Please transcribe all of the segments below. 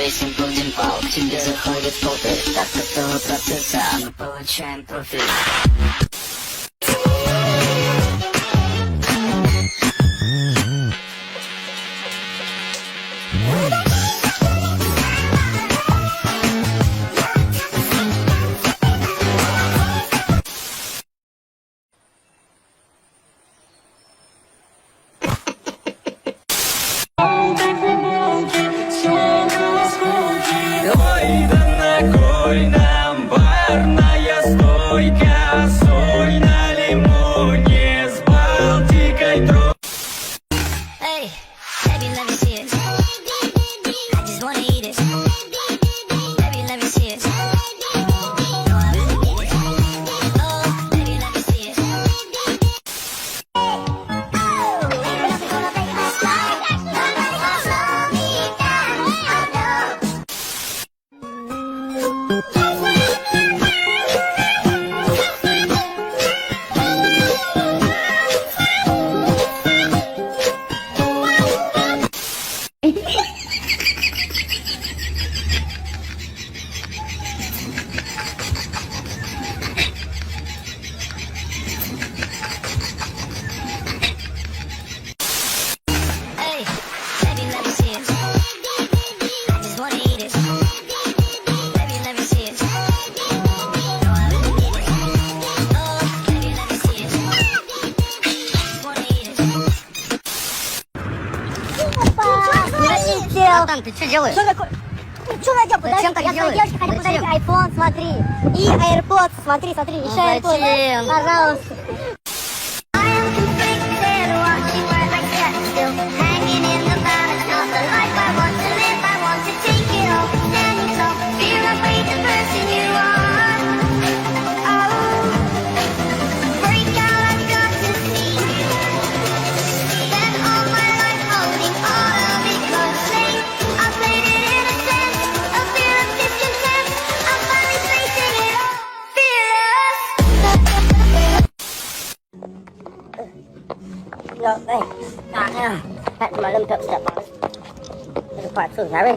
Рейсинг будем пал, к тебе заходит попыт. Так от того процесса мы получаем профит. Ой, да на кой нам барная стойка, соль на лимоне с Балтикой трой. Hey, baby, let me see it. I just wanna eat it. Baby, let me see it. Oh, baby, let me see it. Hey, baby, let me see it. I just wanna eat it. Baby, let me see it. Oh, baby, let me see it. Just wanna eat it. Братан, ты что делаешь? Что такое? Что надел? Подожди, Зачем так я делаешь? девочке хочу подарить iPhone, смотри. И AirPods, смотри, еще AirPods. зачем? Пожалуйста. Rồi, đây. Cả nha. Hẹn mà lâm thượng sẽ có. Được phải thử giá đây.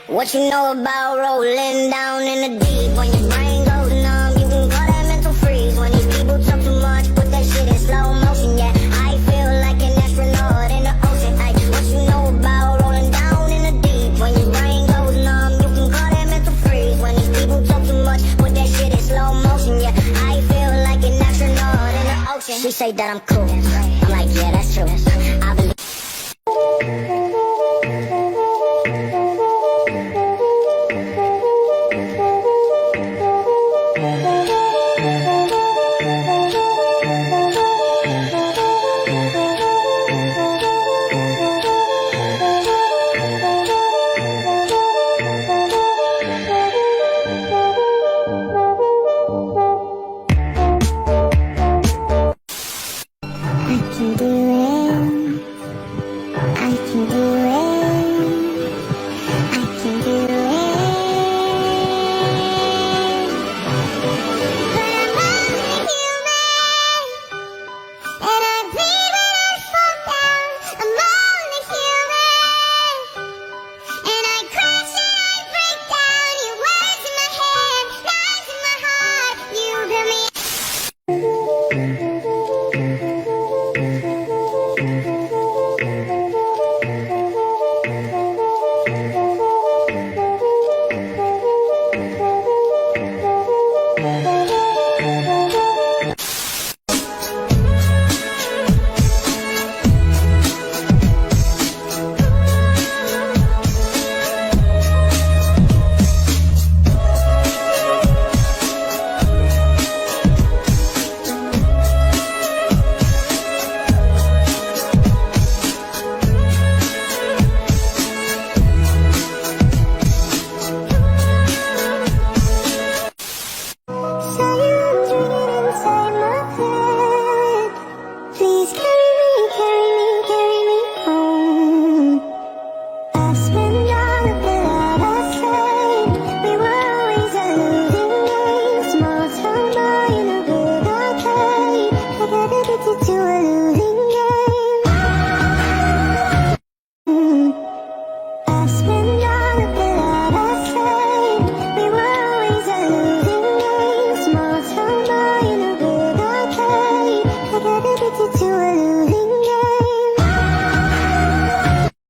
What you know about rolling down in the deep? When your brain goes numb, you can call that mental freeze. When these people talk too much, put that shit in slow motion. Yeah, I feel like an astronaut in the ocean. Ay, what you know about rolling down in the deep? When She say that I'm cool. I'm like, yeah, that's true.